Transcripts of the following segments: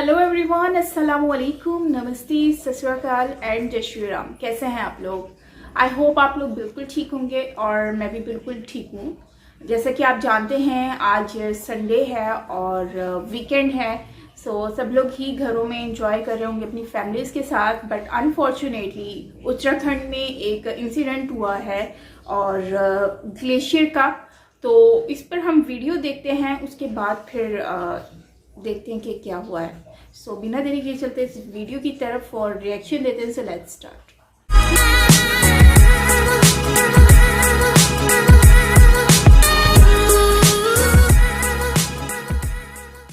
Hello everyone, अस्सलाम वालेकुम, नमस्ते, सत श्री अकाल एंड जय श्री राम। कैसे हैं आप लोग? आई होप आप लोग बिल्कुल ठीक होंगे और मैं भी बिल्कुल ठीक हूँ। जैसा कि आप जानते हैं आज संडे है और वीकेंड है, सो सब लोग ही घरों में एंजॉय कर रहे होंगे अपनी फैमिलीज़ के साथ। बट अनफॉर्चुनेटली उत्तराखंड में एक इंसिडेंट हुआ है और ग्लेशियर का, तो इस पर हम वीडियो देखते हैं, उसके बाद फिर देखते हैं कि क्या हुआ है। सो बिना देरी के चलते इस वीडियो की तरफ और रिएक्शन देते हैं। So let's start.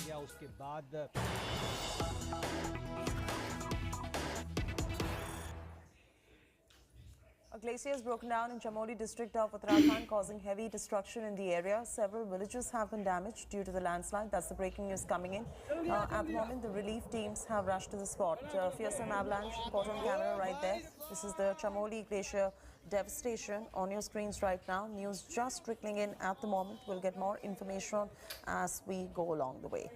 या उसके बाद A glacier has broken down in Chamoli district of Uttarakhand, causing heavy destruction in the area. Several villages have been damaged due to the landslide. That's the breaking news coming in. At the moment, the relief teams have rushed to the spot. Fearsome avalanche caught on camera right there. This is the Chamoli glacier devastation on your screens right now. News just trickling in at the moment. We'll get more information as we go along the way.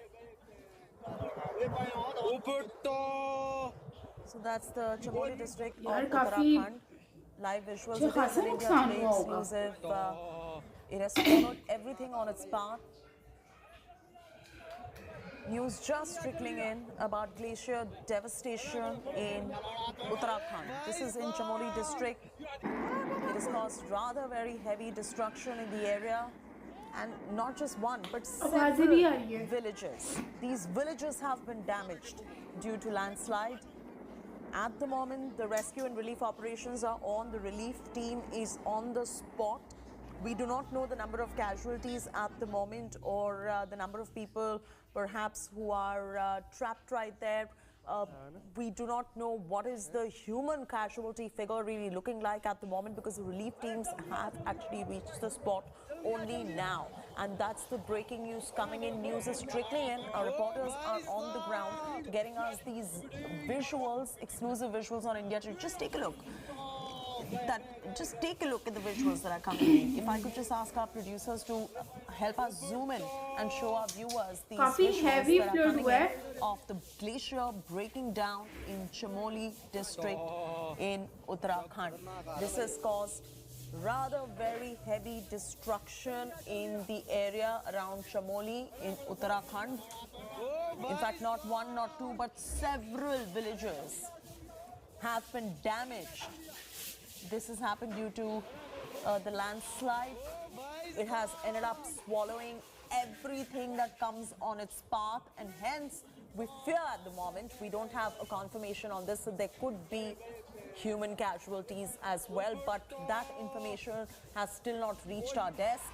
So that's the Chamoli district of यार काफी Uttarakhand. Live visuals अच्छा available खासा in India नुकसान today. हुआ होगा। Exclusive. It has followed everything on its path. News just trickling in about glacier devastation in Uttarakhand. This is in Chamoli district. It has caused rather very heavy destruction in the area. And not just one, but आवाजें भी several आ रही है। villages. These villages have been damaged due to landslide. At the moment, the rescue and relief operations are on. The relief team is on the spot. We do not know the number of casualties at the moment or the number of people perhaps who are trapped right there. We do not know what is the human casualty figure really looking like at the moment, because the relief teams have actually reached the spot only now. And that's the breaking news coming in. News is trickling in. Our reporters are on the ground getting us these visuals, exclusive visuals on India. Just take a look. Just take a look at the visuals that are coming in. If I could just ask our producers to help us zoom in and show our viewers these काफी visuals heavy that are flood coming हुआ in है। of the glacier breaking down in Chamoli district in Uttarakhand. This has caused rather very heavy destruction in the area around Chamoli in Uttarakhand. In fact, not one, not two, but several villages have been damaged. This has happened due to the landslide. It has ended up swallowing everything that comes on its path, and hence we fear at the moment, we don't have a confirmation on this, so there could be human casualties as well, but that information has still not reached our desk.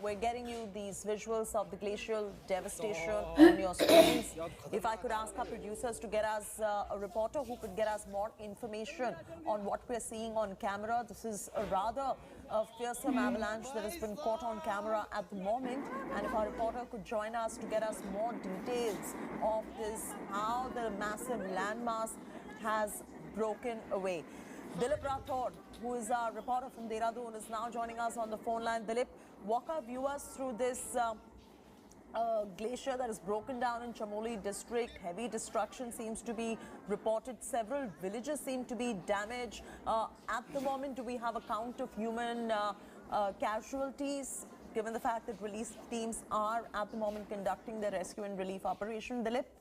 We're getting you these visuals of the glacial devastation on your screens. If I could ask our producers to get us a reporter who could get us more information on what we're seeing on camera. This is a rather fearsome avalanche that has been caught on camera at the moment. And if our reporter could join us to get us more details of this, how the massive landmass has broken away. Dilip Rathod, who is our reporter from Dehradun, is now joining us on the phone line. Dilip, walk our viewers through this glacier that is broken down in Chamoli district. Heavy destruction seems to be reported. Several villages seem to be damaged. At the moment, do we have a count of human casualties, given the fact that relief teams are at the moment conducting the rescue and relief operation? Dilip?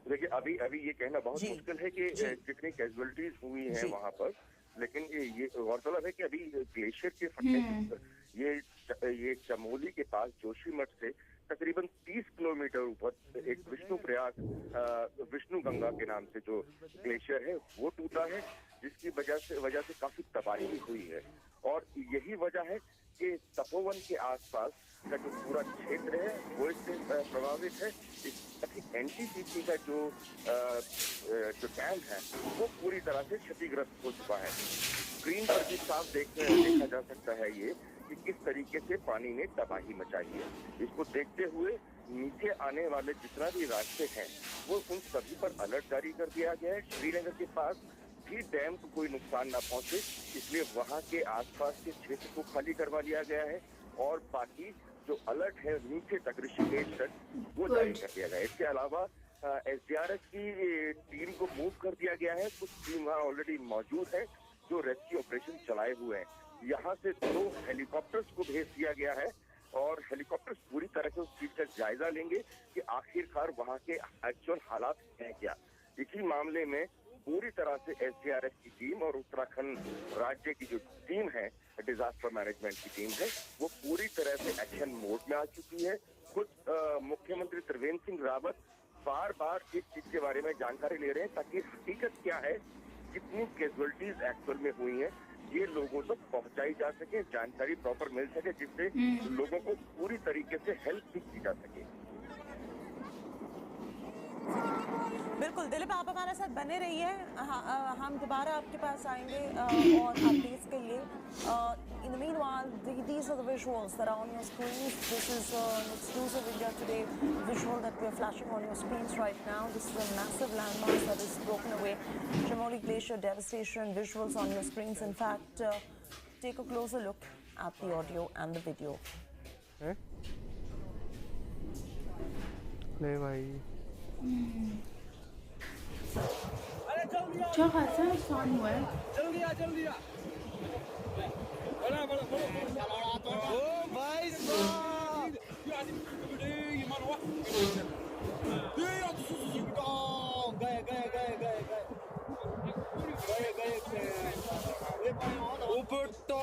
देखिए अभी ये कहना बहुत मुश्किल है कि कितनी casualties हुई हैं वहाँ पर, लेकिन ये गौरतलब है कि अभी ग्लेशियर के फटने ये चमोली के पास जोशीमठ से तकरीबन 30 किलोमीटर ऊपर एक विष्णु गंगा के नाम से जो ग्लेशियर है वो टूटा है, जिसकी वजह से काफी तबाही हुई है। और यही वजह है कि तपोवन के आसपास का जो पूरा क्षेत्र है वो इससे प्रभावित है। एनटीपीसी का जो डैम है वो पूरी तरह से क्षतिग्रस्त हो चुका है। स्क्रीन पर भी साफ देखा जा सकता है ये कि किस तरीके से पानी ने तबाही मचाई है। इसको देखते हुए नीचे आने वाले जितना भी रास्ते हैं वो उन सभी पर अलर्ट जारी कर दिया गया है। श्रीनगर के पास भी डैम को कोई नुकसान ना पहुंचे, इसलिए वहां के आसपास के क्षेत्र को खाली करवा लिया गया है और बाकी जो अलर्ट है नीचे तक ऋषिकेश तक वो जारी कर दिया गया। इसके अलावा एसडीआरएफ की टीम को मूव कर दिया गया है। कुछ टीम वहाँ ऑलरेडी मौजूद है जो रेस्क्यू ऑपरेशन चलाए हुए हैं। यहाँ से 2 हेलीकॉप्टर्स को भेज दिया गया है और हेलीकॉप्टर्स पूरी तरह से उस चीज का जायजा लेंगे कि आखिरकार वहाँ के एक्चुअल हालात हैं क्या। इसी मामले में पूरी तरह से एसडीआरएफ की टीम और उत्तराखंड राज्य की जो टीम है, डिजास्टर मैनेजमेंट की टीम है, वो पूरी तरह से एक्शन मोड में आ चुकी है। खुद मुख्यमंत्री त्रिवेंद्र सिंह रावत बार बार इस चीज के बारे में जानकारी ले रहे हैं ताकि हकीकत क्या है, कितनी कैजुअलिटीज एक्चुअल में हुई हैं, ये लोगों तक पहुंचाई जा सके, जानकारी प्रॉपर मिल सके, जिससे लोगों को पूरी तरीके से हेल्प भी की जा सके। बिल्कुल दिलीप, आप हमारे साथ बने रहिए। हम दोबारा आपके पास आएंगे और अपडेट्स के लिए। In the meanwhile, these are the visuals that are on your screens. This is an exclusive India Today visual that we are flashing on your screens right now. This is a massive landmass that is broken away. Chamoli Glacier devastation visuals on your screens. In fact, take a closer look at the audio and the video. ले भाई अच्छा खासा नुकसान हुआ है। जल्दी आ बड़ा ओ भाई साहब ऊपर तो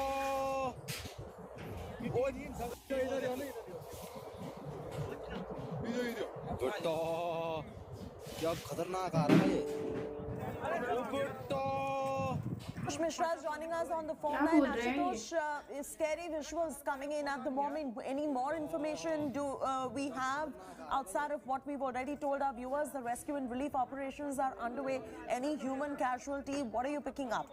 क्या खतरनाक आ रहा है ये। Ashutosh Mishra is joining us on the phone क्या line. बोल रहे हैं Ashutosh, scary visuals coming in at the moment. Any more information do we have outside of what we've already told our viewers? The rescue and relief operations are underway. Any human casualty? What are you picking up?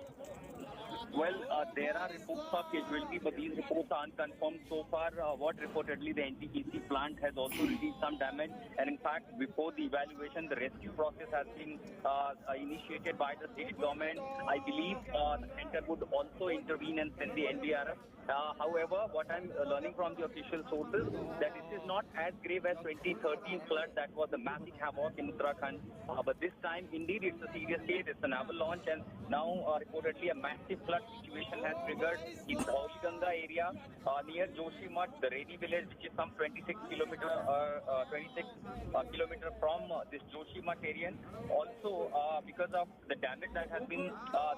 Well, there are reports of casualty, but these reports are unconfirmed so far. What reportedly the NTPC plant has also received some damage, and in fact, before the evaluation, the rescue process has been initiated by the state government. I believe the center would also intervene and send the NDRF. However, what I'm learning from the official sources that this is not as grave as 2013 flood that was a massive havoc in Uttarakhand. But this time, indeed, it's a serious case. It's an avalanche, and now reportedly a massive flood situation has triggered in the Holy Ganga area near Joshimath, the Reddy village, which is some 26 kilometer from this Joshimath area. Also, because of the damage that has been,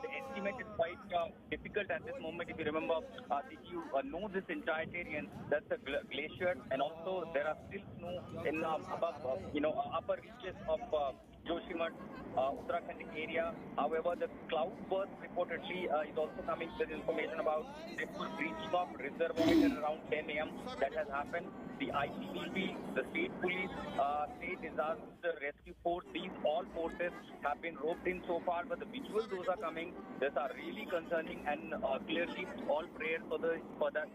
the estimate is quite difficult at this moment. If you remember, if you know this entire area, that's a glacier, and also there are still snow in above, upper reaches of Joshimath, Uttarakhand area. However, the cloud burst reportedly is also coming with information about this breaching of reservoir at around 10 a.m. that has happened. The ICBP, the state police, state disaster rescue force, these all forces have been roped in so far, but the visuals those are coming, these are really concerning, and clearly all prayers for that.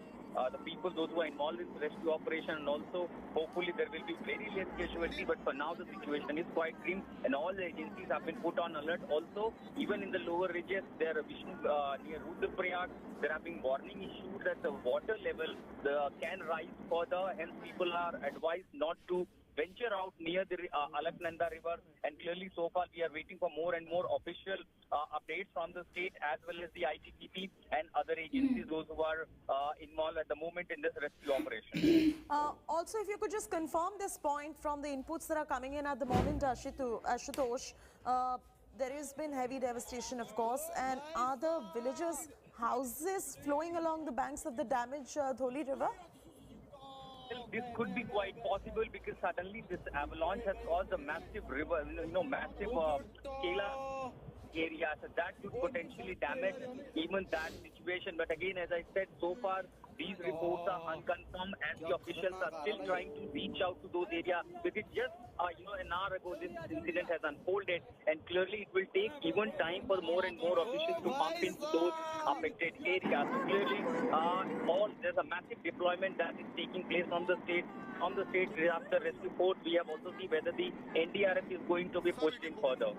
The people, those who are involved in the rescue operation, and also hopefully there will be very less casualty, but for now the situation is quite grim and all the agencies have been put on alert. Also, even in the lower ridges, there near Rudraprayag, there have been warning issued that the water level can rise further, hence people are advised not to venture out near the Alaknanda river, and clearly so far we are waiting for more and more official updates from the state as well as the ITPP and other agencies, those who are involved at the moment in this rescue operation. Also, if you could just confirm this point from the inputs that are coming in at the moment, Ashutosh, there has been heavy devastation, of course, and are the villagers' houses flowing along the banks of the damaged Dholi river? Well, this could be quite possible because suddenly this avalanche has caused a massive river, massive scale area, so that could potentially damage even that situation. But again, as I said, so far these reports are unconfirmed, as the officials are still trying to reach out to those areas. Because just an hour ago this incident has unfolded, and clearly it will take even time for more and more officials to pump into those affected areas. So clearly, there's a massive deployment that is taking place from the state disaster rescue force. We have also seen whether the NDRF is going to be pushed in further.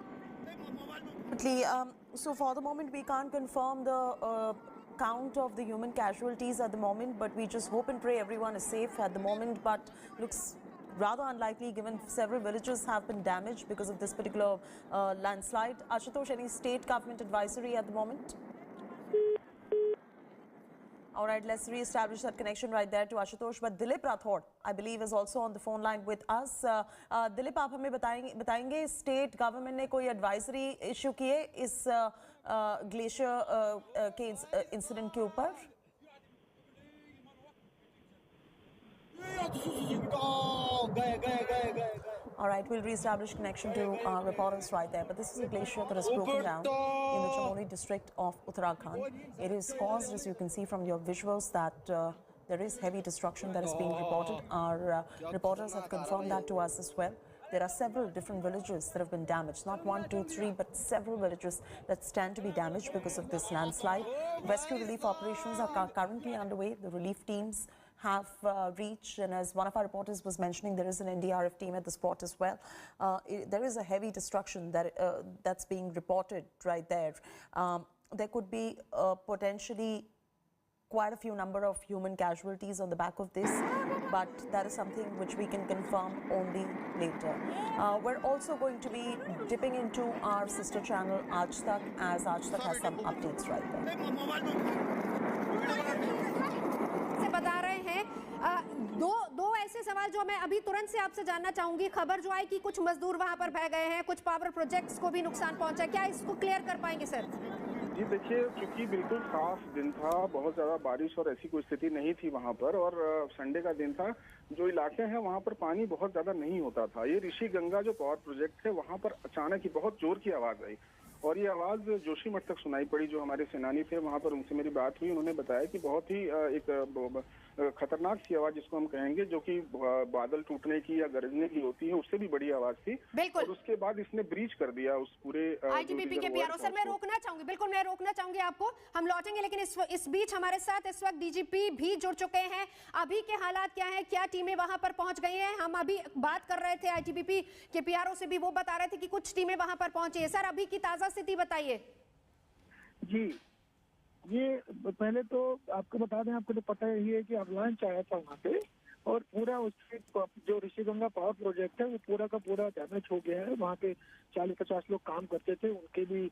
So for the moment, we can't confirm the count of the human casualties at the moment, but we just hope and pray everyone is safe at the moment. But looks rather unlikely given several villages have been damaged because of this particular landslide. Ashutosh, any state government advisory at the moment? All right, let's re-establish that connection right there to Ashutosh. But Dilip Rathod, I believe, is also on the phone line with us. Dilip, आप हमें बताएंगे state government ने कोई advisory issue की है इस glacier के incident के ऊपर? All right, we'll re-establish connection to reporters right there. But this is a glacier that has broken down in the Chamoli district of Uttarakhand. It is caused, as you can see from your visuals, that there is heavy destruction that is being reported. Our reporters have confirmed that to us as well. There are several different villages that have been damaged. Not 1, 2, 3, but several villages that stand to be damaged because of this landslide. Rescue relief operations are currently underway. The relief teams have reached, and as one of our reporters was mentioning, there is an NDRF team at the spot as well. There is a heavy destruction that's being reported right there. There could be potentially quite a few number of human casualties on the back of this, but that is something which we can confirm only later. We're also going to be dipping into our sister channel Aaj Tak, as Aaj Tak has some updates right there. बता रहे हैं दो ऐसे सवाल जो मैं अभी तुरंत से आपसे जानना चाहूंगी। खबर जो आई कि कुछ मजदूर वहां पर बह गए हैं, कुछ पावर प्रोजेक्ट्स को भी नुकसान पहुंचा, क्या इसको क्लियर कर पाएंगे सर? जी देखिए, क्योंकि बिल्कुल साफ दिन था, बहुत ज्यादा बारिश और ऐसी कोई स्थिति नहीं थी वहाँ पर, और संडे का दिन था। जो इलाके हैं वहाँ पर पानी बहुत ज्यादा नहीं होता था। ये ऋषि गंगा जो पावर प्रोजेक्ट है, वहाँ पर अचानक ही बहुत जोर की आवाज आई, और ये आवाज जोशीमठ तक सुनाई पड़ी। जो हमारे सेनानी थे वहाँ पर, उनसे मेरी बात हुई, उन्होंने बताया कि बहुत ही एक खतरनाक सी आवाज जिसको हम कहेंगे, जो कि बादल टूटने की या गरजने की होती है, उससे भी बड़ी आवाज थी। और उसके बाद इसने ब्रीच कर दिया उस पूरे आईटीबीपी के पीआरओ। सर मैं रोकना चाहूंगी, बिल्कुल मैं रोकना चाहूंगी आपको, हम लौटेंगे, लेकिन इस बीच हमारे साथ इस वक्त डीजीपी भी जुड़ चुके हैं। अभी के हालात क्या है, क्या टीमें वहां पर पहुंच गई हैं? हम अभी बात कर रहे थे आईटीबीपी के पीआरओ से भी, वो बता रहे थे कि कुछ टीमें वहां पर पहुंची है। सर अभी की ताजा स्थिति बताइए। जी, ये पहले तो आपको बता दें, आपको तो पता ही है कि अवलांच आया था वहाँ पे, और पूरा उसके जो ऋषिगंगा पावर प्रोजेक्ट है वो पूरा का पूरा डैमेज हो गया है। वहाँ पे 40-50 लोग काम करते थे, उनके भी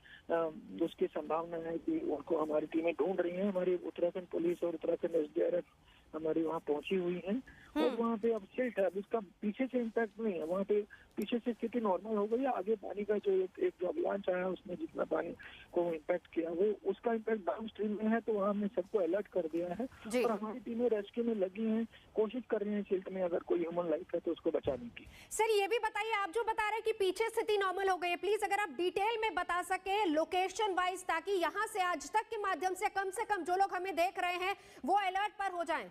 उसकी संभावना है कि उनको हमारी टीमें ढूंढ रही हैं। हमारी उत्तराखंड पुलिस और उत्तराखंड एसडीआरएफ हमारी वहाँ पहुंची हुई है, और वहाँ पे अब सिल्ट है, अब इसका पीछे से इम्पैक्ट नहीं है। वहाँ पे पीछे से स्थिति नॉर्मल हो गई है। आगे पानी का जो एक जो अवलांच आया, उसने जितना पानी को इम्पैक्ट किया, वो उसका इम्पैक्ट डाउन स्ट्रीम में है, तो वहाँ हमने सबको अलर्ट कर दिया है, और हमारी टीमें रेस्क्यू में लगी हैं, कोशिश कर रही हैं सिल्ट में अगर कोई ह्यूमन लाइफ है तो उसको बचाने की। सर ये भी बताइए, आप जो बता रहे हैं कि पीछे स्थिति नॉर्मल हो गई है, प्लीज अगर आप डिटेल में बता सके लोकेशन वाइज, ताकि यहाँ से आज तक के माध्यम से कम जो लोग हमें देख रहे हैं वो अलर्ट पर हो जाएं।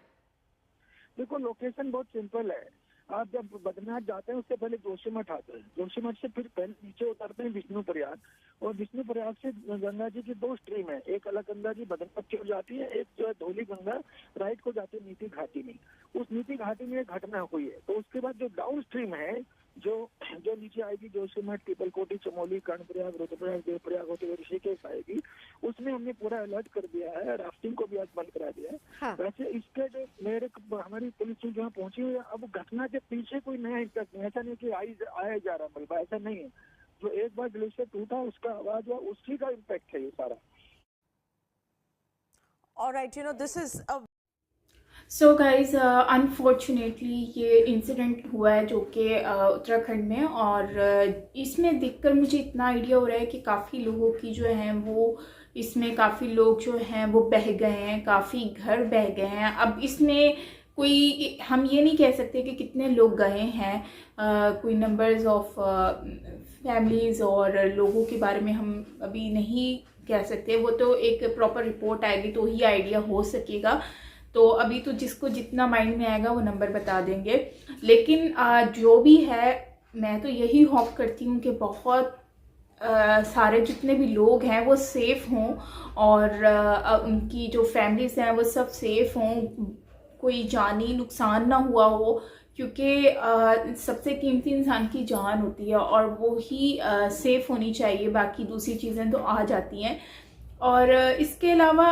देखो, लोकेशन बहुत सिंपल है। आप जब बद्रीनाथ जाते हैं उससे पहले जोशीमठ आते हैं, जोशीमठ से फिर पहले नीचे उतरते हैं विष्णु प्रयाग, और विष्णु प्रयाग से गंगा जी की 2 स्ट्रीम है। एक अलकनंदा जी बद्रीनाथ की ओर जाती है, एक जो है धौली गंगा राइट को जाती है नीति घाटी में। उस नीति घाटी में एक घटना हुई है, तो उसके बाद जो डाउन स्ट्रीम है, जो नीचे आएगी जोशीमठ, पीपलकोटी, चमोली, कर्णप्रयाग, रुद्रप्रयाग, देवप्रयाग होते हुए ऋषिकेश आएगी, उसमें हमने पूरा अलर्ट कर दिया है। राफ्टिंग को भी आज बंद करा दिया है। हाँ। वैसे इसके जो हमारी पुलिस टीम जहाँ पहुंची हुई है, अब घटना के पीछे कोई नया इम्पैक्ट नहीं, ऐसा नहीं कि आया जा रहा मलबा, ऐसा नहीं है। जो एक बार ग्लेशियर टूटा उसका आवाज हुआ, उसी का इम्पैक्ट है ये सारा। All right, you know, this is a so guys unfortunately ये इंसिडेंट हुआ है जो कि उत्तराखंड में, और इसमें देखकर मुझे इतना आइडिया हो रहा है कि काफ़ी लोगों की जो है वो इसमें काफ़ी लोग जो हैं वो बह गए हैं, काफ़ी घर बह गए हैं। अब इसमें कोई हम ये नहीं कह सकते कि कितने लोग गए हैं, कोई नंबर्स ऑफ फैमिलीज़ और लोगों के बारे में हम अभी नहीं कह सकते। वो तो एक प्रॉपर रिपोर्ट आएगी तो ही आइडिया हो सकेगा। तो अभी तो जिसको जितना माइंड में आएगा वो नंबर बता देंगे, लेकिन जो भी है मैं तो यही होप करती हूँ कि बहुत सारे जितने भी लोग हैं वो सेफ़ हों, और उनकी जो फैमिलीज़ हैं वो सब सेफ़ हों, कोई जानी नुकसान ना हुआ हो, क्योंकि सबसे कीमती इंसान की जान होती है और वो ही सेफ़ होनी चाहिए। बाकी दूसरी चीज़ें तो आ जाती हैं। और इसके अलावा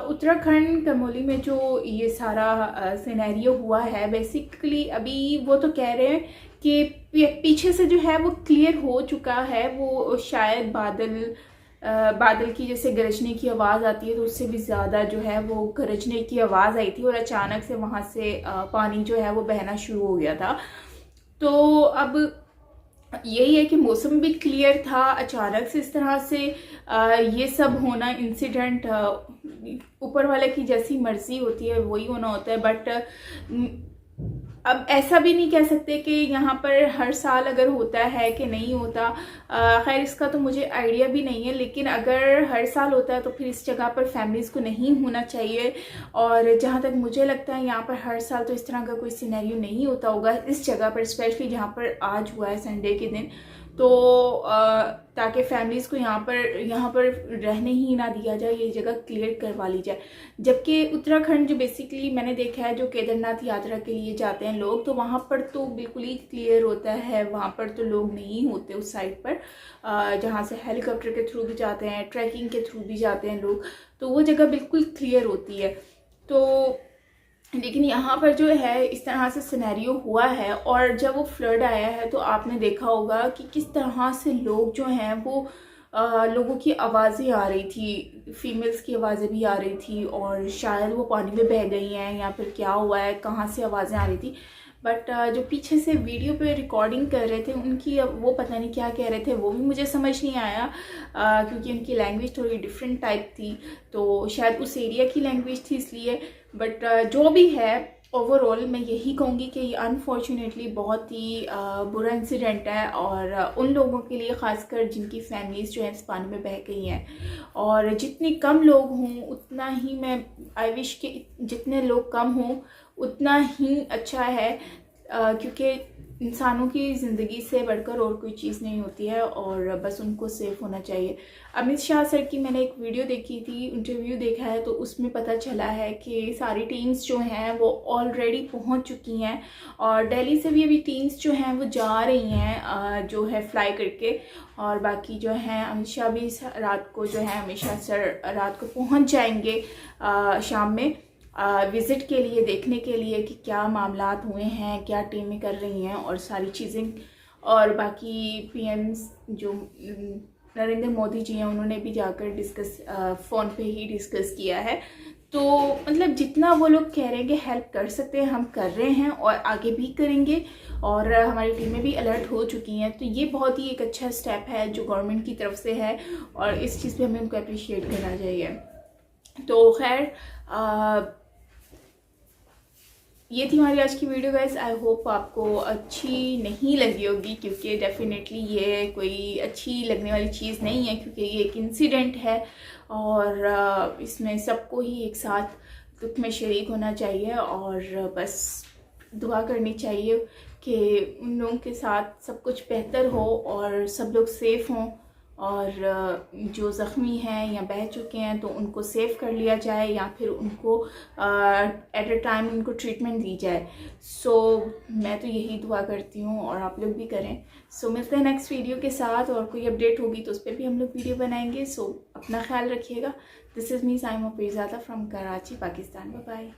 उत्तराखंड चमोली में जो ये सारा सिनेरियो हुआ है, बेसिकली अभी वो तो कह रहे हैं कि पीछे से जो है वो क्लियर हो चुका है। वो शायद बादल की जैसे गरजने की आवाज़ आती है तो उससे भी ज़्यादा जो है वो गरजने की आवाज़ आई थी और अचानक से वहाँ से पानी जो है वो बहना शुरू हो गया था। तो अब यही है कि मौसम भी क्लियर था, अचानक से इस तरह से ये सब होना इंसिडेंट, ऊपर वाले की जैसी मर्जी होती है वही होना होता है। बट अब ऐसा भी नहीं कह सकते कि यहाँ पर हर साल अगर होता है कि नहीं होता। खैर इसका तो मुझे आइडिया भी नहीं है, लेकिन अगर हर साल होता है तो फिर इस जगह पर फैमिलीज़ को नहीं होना चाहिए। और जहाँ तक मुझे लगता है यहाँ पर हर साल तो इस तरह का कोई सिनेरियो नहीं होता होगा इस जगह पर, स्पेशली जहाँ पर आज हुआ है संडे के दिन। तो ताकि फैमिलीज़ को यहाँ पर रहने ही ना दिया जाए, ये जगह क्लियर करवा ली जाए। जबकि उत्तराखंड जो बेसिकली मैंने देखा है जो केदारनाथ यात्रा के लिए जाते हैं लोग, तो वहाँ पर तो बिल्कुल ही क्लियर होता है, वहाँ पर तो लोग नहीं होते उस साइड पर, जहाँ से हेलीकॉप्टर के थ्रू भी जाते हैं, ट्रैकिंग के थ्रू भी जाते हैं लोग, तो वो जगह बिल्कुल क्लियर होती है। तो लेकिन यहाँ पर जो है इस तरह से सिनेरियो हुआ है। और जब वो फ्लड आया है तो आपने देखा होगा कि किस तरह से लोग जो हैं वो लोगों की आवाज़ें आ रही थी, फीमेल्स की आवाज़ें भी आ रही थी, और शायद वो पानी में बह गई हैं या फिर क्या हुआ है, कहाँ से आवाज़ें आ रही थी। बट जो पीछे से वीडियो पे रिकॉर्डिंग कर रहे थे उनकी वो पता नहीं क्या कह रहे थे, वो भी मुझे समझ नहीं आया, क्योंकि उनकी लैंग्वेज थोड़ी डिफरेंट टाइप थी, तो शायद उस एरिया की लैंग्वेज थी इसलिए। बट जो भी है ओवरऑल मैं यही कहूँगी कि ये अनफॉर्चुनेटली बहुत ही बुरा इंसिडेंट है, और उन लोगों के लिए ख़ासकर जिनकी फैमिलीज़ जो है इस पानी में बह गई हैं। और जितने कम लोग हों उतना ही मैं आई विश कि जितने लोग कम हों उतना ही अच्छा है, क्योंकि इंसानों की ज़िंदगी से बढ़कर और कोई चीज़ नहीं होती है, और बस उनको सेफ होना चाहिए। अमित शाह सर की मैंने एक वीडियो देखी थी, इंटरव्यू देखा है, तो उसमें पता चला है कि सारी टीम्स जो हैं वो ऑलरेडी पहुंच चुकी हैं, और दिल्ली से भी अभी टीम्स जो हैं वो जा रही हैं जो है फ्लाई करके। और बाकी जो हैं अमित शाह भी रात को जो है अमित शाह सर रात को पहुँच जाएंगे शाम में विज़िट के लिए, देखने के लिए कि क्या मामलात हुए हैं, क्या टीमें कर रही हैं और सारी चीज़ें। और बाकी पीएम जो नरेंद्र मोदी जी हैं उन्होंने भी जाकर डिस्कस फ़ोन पे ही डिस्कस किया है। तो मतलब जितना वो लोग कह रहे हैं कि हेल्प कर सकते हैं हम कर रहे हैं और आगे भी करेंगे, और हमारी टीमें भी अलर्ट हो चुकी हैं। तो ये बहुत ही एक अच्छा स्टेप है जो गवर्नमेंट की तरफ से है, और इस चीज़ पे हमें उनको अप्रिशिएट करना चाहिए। तो खैर ये थी हमारी आज की वीडियो गाइस। आई होप आपको अच्छी नहीं लगी होगी, क्योंकि डेफिनेटली ये कोई अच्छी लगने वाली चीज़ नहीं है, क्योंकि ये एक इंसिडेंट है और इसमें सबको ही एक साथ दुख में शरीक होना चाहिए, और बस दुआ करनी चाहिए कि उन लोगों के साथ सब कुछ बेहतर हो और सब लोग सेफ़ हों, और जो ज़ख्मी हैं या बह चुके हैं तो उनको सेव कर लिया जाए, या फिर उनको एट अ टाइम उनको ट्रीटमेंट दी जाए। सो मैं तो यही दुआ करती हूँ और आप लोग भी करें। सो मिलते हैं नेक्स्ट वीडियो के साथ, और कोई अपडेट होगी तो उस पर भी हम लोग वीडियो बनाएंगे। सो अपना ख्याल रखिएगा। This is me Saima Pirzada from Karachi, Pakistan. Bye bye.